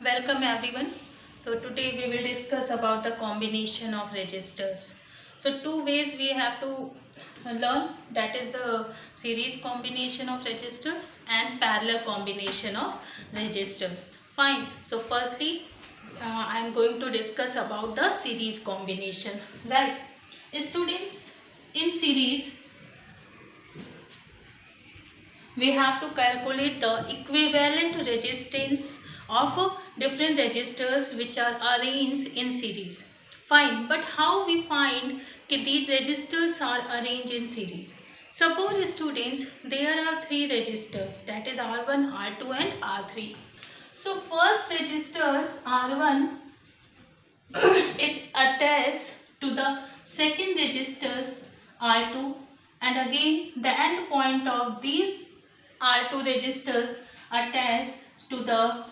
Welcome everyone. So today we will discuss about the combination of registers. So two ways we have to learn, that is the series combination of registers and parallel combination of registers. Fine. So firstly I am going to discuss about the series combination. Right. Students, in series we have to calculate the equivalent resistance of different resistors which are arranged in series. Fine, but how we find that these resistors are arranged in series? Suppose students, there are three resistors, that is R1, R2 and R3. So first resistors R1, it attaches to the second resistors R2, and again the end point of these R2 resistors attached to the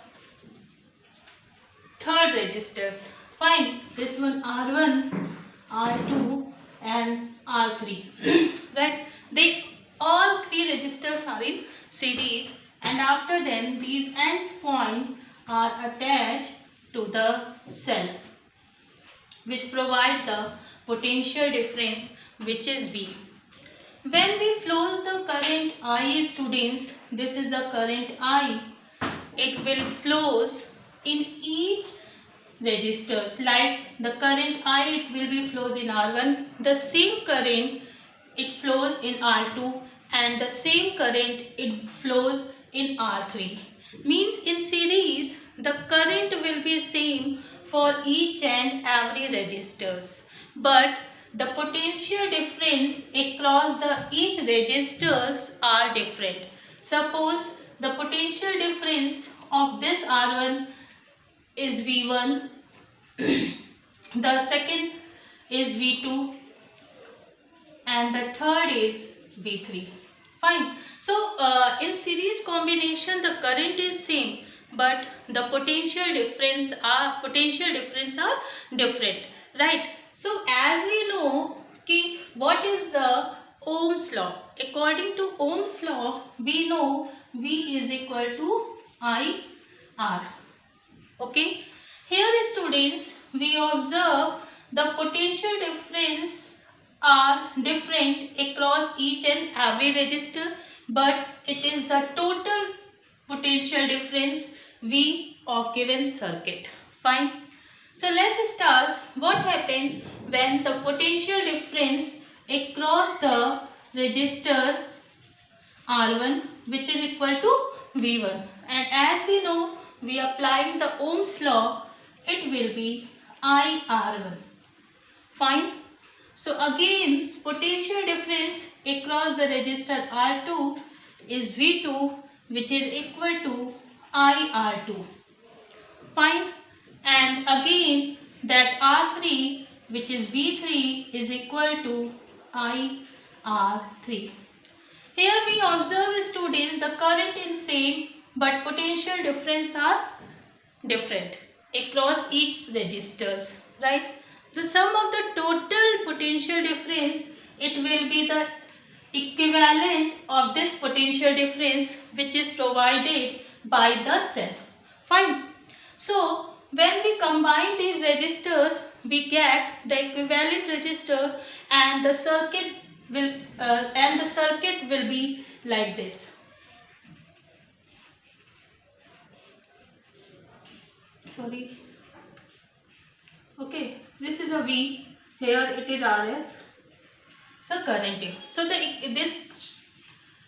third resistors. Fine, this one R1, R2 and R3. Right, they all three resistors are in series, and after then these ends point are attached to the cell which provide the potential difference, which is V. When we flows the current I, students, this is the current I, it will flows in each registers. Like the current I, it will be flows in R1, the same current it flows in R2, and the same current it flows in R3. Means in series the current will be same for each and every registers, but the potential difference across the each registers are different. Suppose the potential difference of this R1 is V1, the second is V2 and the third is V3. Fine. So in series combination the current is same, but the potential difference are different, right? So as we know कि what is the Ohm's law? According to Ohm's law, we know V is equal to I R. Okay. Here students, we observe the potential difference are different across each and every resistor, but it is the total potential difference V of given circuit. Fine. So let's start what happened when the potential difference across the resistor R1, which is equal to V1, and as we know we applying the Ohm's law, it will be IR1. Fine. So again potential difference across the resistor R2 is V2, which is equal to IR2. Fine. And again that R3, which is V3, is equal to IR3. Here we observe students the current is same but potential difference are different across each registers, right? The sum of the total potential difference, it will be the equivalent of this potential difference which is provided by the cell. Fine. So when we combine these registers, we get the equivalent resistor, and the circuit will be like this. Sorry. Okay, this is a V. Here it is RS. So current. So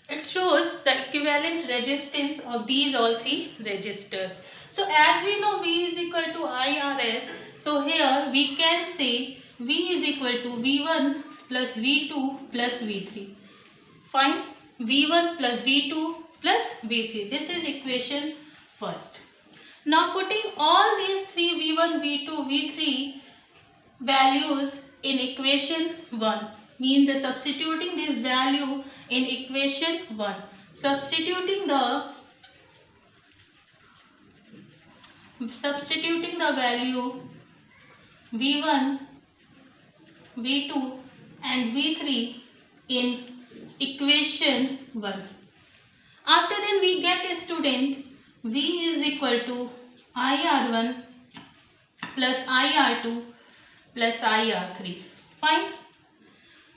it shows the equivalent resistance of these all three resistors. So as we know V is equal to IRS, so here we can say V is equal to V1 plus V2 plus V3. Fine. V1 plus V2 plus V3. This is equation first. Now putting all these three V1, V2, V3 values in equation 1, means the substituting this value in equation 1. Substituting the value V1, V2 and V3 in equation 1. After then we get a student V is equal to IR1 plus IR2 plus IR3. Fine.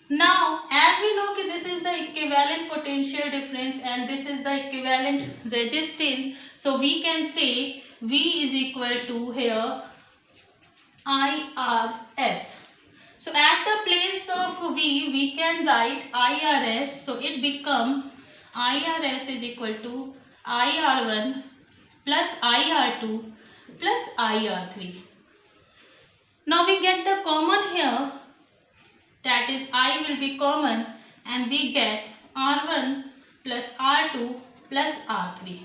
Now, as we know that this is the equivalent potential difference and this is the equivalent resistance, so we can say V is equal to here IRS. So at the place of V, we can write IRS. So it become IRS is equal to IR1 plus IR2 plus IR3. Now we get the common here, that is I will be common, and we get R1 plus R2 plus R3,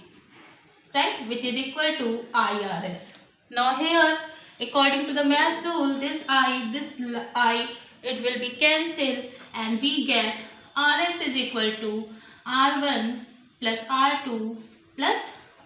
right, which is equal to IRS. Now here, according to the math rule, this I, it will be cancelled and we get RS is equal to R1 plus R2 plus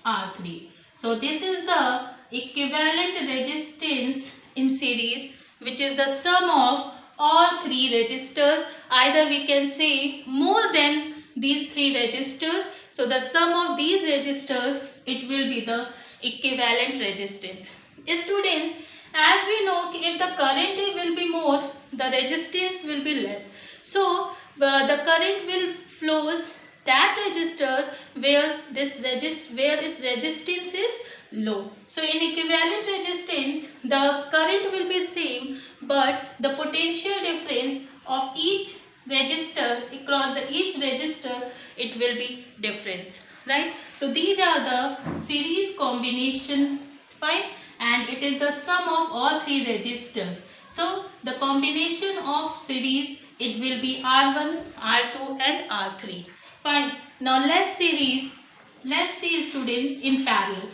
R3. So this is the equivalent resistance in series, which is the sum of all three resistors. Either we can say more than these three resistors. So the sum of these resistors, it will be the equivalent resistance. Students, as we know, if the current will be more, the resistance will be less. So the current will flows that resistor where its resistance is low. So in equivalent resistance, the current will be same, but the potential difference of each resistor across each resistor, it will be difference, right? So these are the series combination, fine, and it is the sum of all three resistors. So the combination of series, it will be R1, R2 and R3. Fine. Now let's see students in parallel.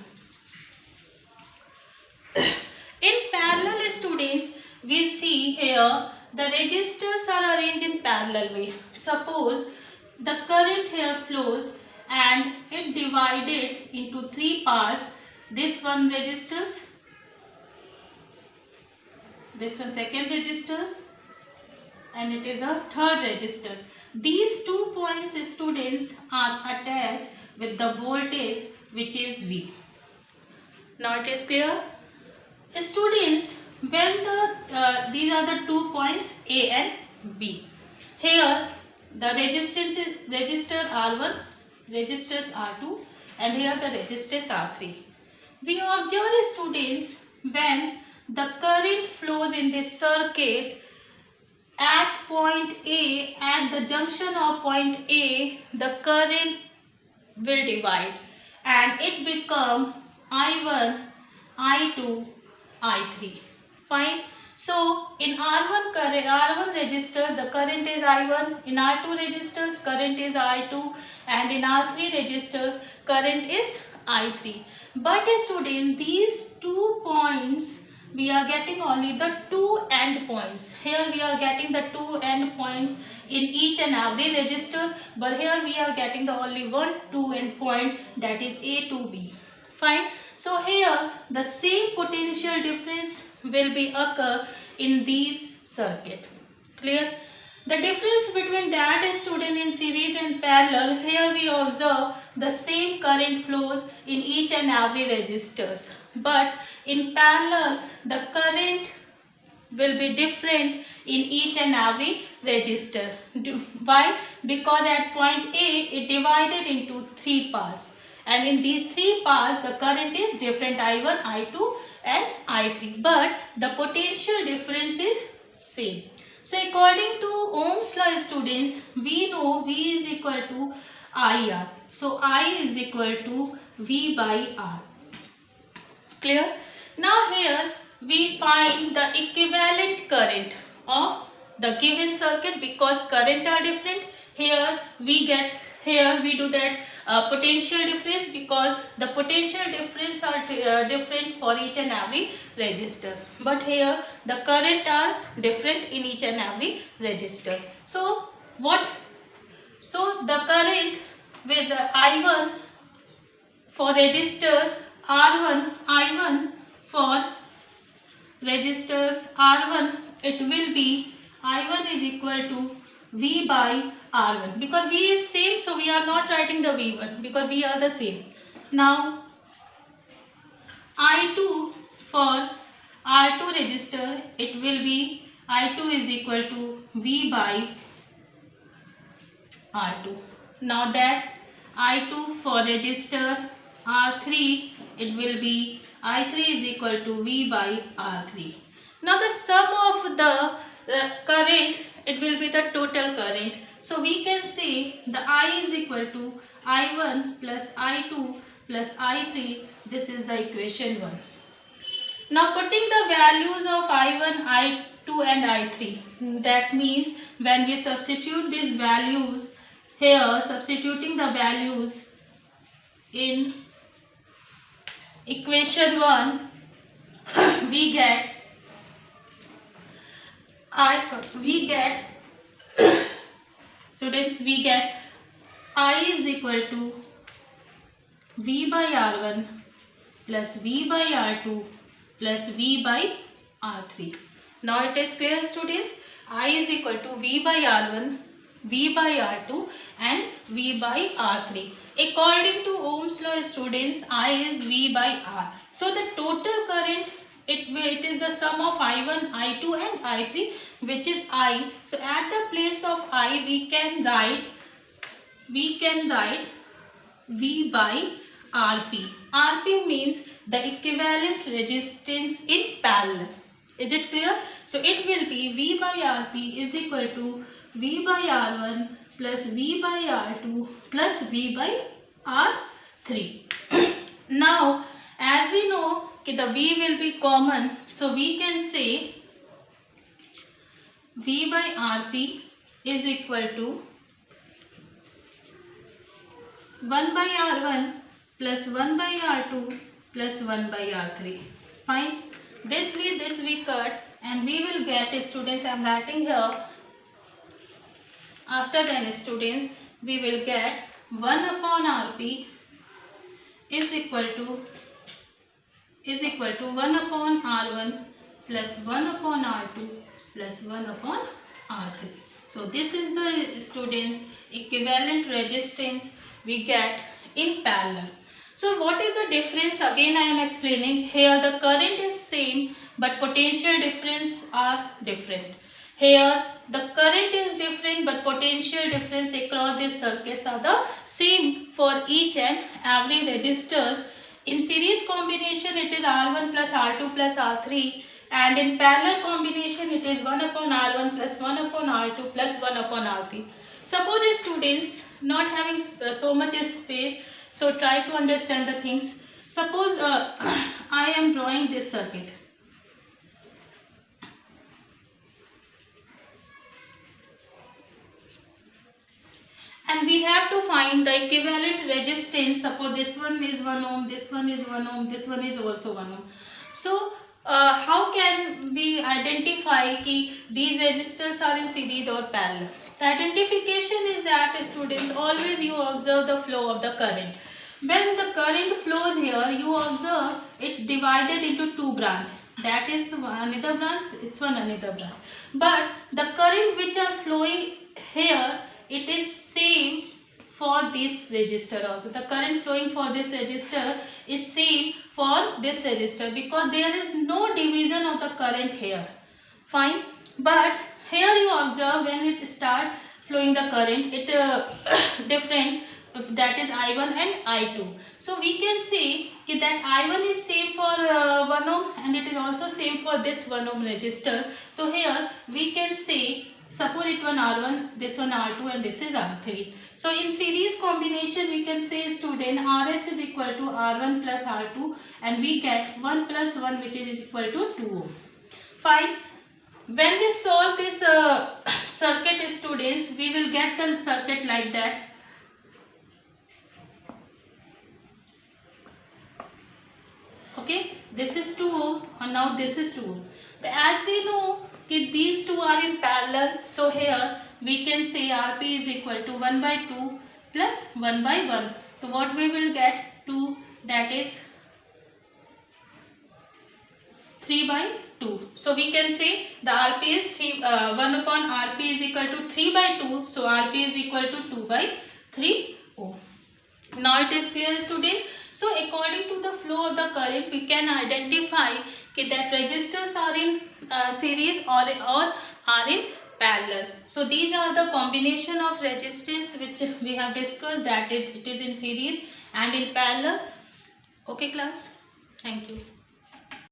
In parallel students, we see here the resistors are arranged in parallel way. Suppose the current here flows and it divided into three parts. This one resistors, this one second resistor, and it is a third resistor. These 2 points students are attached with the voltage which is V. Now it is clear? Students, when these are the 2 points A and B. Here the resistance is resistor R1, resistors R2, and here the resistors R3. We observe students, when the current flows in this circuit at point A, at the junction of point A, the current will divide and it become I1, I2, I3. Fine. So in R1 resistor, the current is I1, in R2 resistors current is I2, and in R3 resistors current is I3. But student, these 2 points, we are getting only the 2 end points. Here we are getting the 2 end points in each and every resistors, but here we are getting the only 2 end point, that is A to B. Fine. So here the same potential difference will be occur in these circuit. Clear? The difference between that student in series and parallel, here we observe the same current flows in each and every resistors. But in parallel, the current will be different in each and every resistor. Why? Because at point A, it divided into 3 parts. And in these 3 parts, the current is different, I1, I2 and I3. But the potential difference is same. So according to Ohm's law students, we know V is equal to IR. So I is equal to V by R. Clear? Now here we find the equivalent current of the given circuit, because current are different. Here we do that potential difference, because the potential difference are different for each and every resistor. But here the current are different in each and every resistor. So what? So the current with the I1 for resistor R1, I1 for resistors R1, it will be I1 is equal to V by R1, because V is same, so we are not writing the V1 because we are the same. Now I2 for R2 register, it will be I2 is equal to V by R2. Now that I2 for register R3, it will be I3 is equal to V by R3. Now the sum of the current, it will be the total current. So we can say the I is equal to I1 plus I2 plus I3. This is the equation 1. Now putting the values of I1, I2 and I3. That means when we substitute these values here, substituting the values in equation 1, we get students, we get I is equal to V by R1 plus V by R2 plus V by R3. Now it is clear, students. I is equal to V by R1, V by R2 and V by R3. According to Ohm's law, students, I is V by R. So the total current, it is the sum of I1, I2 and I3, which is I. So at the place of I, we can write V by Rp. Rp means the equivalent resistance in parallel. Is it clear? So it will be V by Rp is equal to V by R1 plus V by R2 plus V by R3. Now as we know that the V will be common, so we can say V by Rp is equal to 1 by R1 plus 1 by R2 plus 1 by R3. Fine. This we cut and we will get, students, I am writing here. After then, students, we will get 1 upon Rp is equal to 1 upon R1 plus 1 upon R2 plus 1 upon R3. So this is the, students, equivalent resistance we get in parallel. So what is the difference? Again I am explaining. Here the current is same but potential difference are different. Here the current is different but potential difference across these circuits are the same for each and every resistors. In series combination it is R1 plus R2 plus R3, and in parallel combination it is 1 upon R1 plus 1 upon R2 plus 1 upon R3. Suppose the students not having so much space, so try to understand the things. Suppose I am drawing this circuit. And we have to find the equivalent resistance. Suppose this one is 1 ohm, this one is 1 ohm, this one is also 1 ohm. So how can we identify कि these resistors are in series or parallel? The identification is that, students, always you observe the flow of the current. When the current flows here, you observe it divided into two branches. That is another branch, this one another branch. But the current which are flowing here, it is same for this resistor also. The current flowing for this resistor is same for this resistor because there is no division of the current here. Fine. But here you observe when it start flowing the current, it different, that is I1 and I2. So we can say that I1 is same for 1 ohm and it is also same for this 1 ohm resistor. So here we can say, suppose it one R1, this one R2 and this is R3. So in series combination we can say, student, Rs is equal to R1 plus R2 and we get 1 plus 1 which is equal to 2 ohm. Fine. When we solve this circuit, students, we will get the circuit like that. Okay, this is 2 ohm and now this is 2 ohm. As we know that these two are in parallel, so here we can say Rp is equal to 1 by 2 plus 1 by 1. So what we will get? 2, that is 3 by 2. So we can say the Rp is 1 upon Rp is equal to 3 by 2. So Rp is equal to 2 by 3 ohm. Now it is clear, students. So according to the flow of the current, we can identify that resistors are in series or are in parallel. So these are the combination of resistors which we have discussed, that it is in series and in parallel. Okay class, thank you.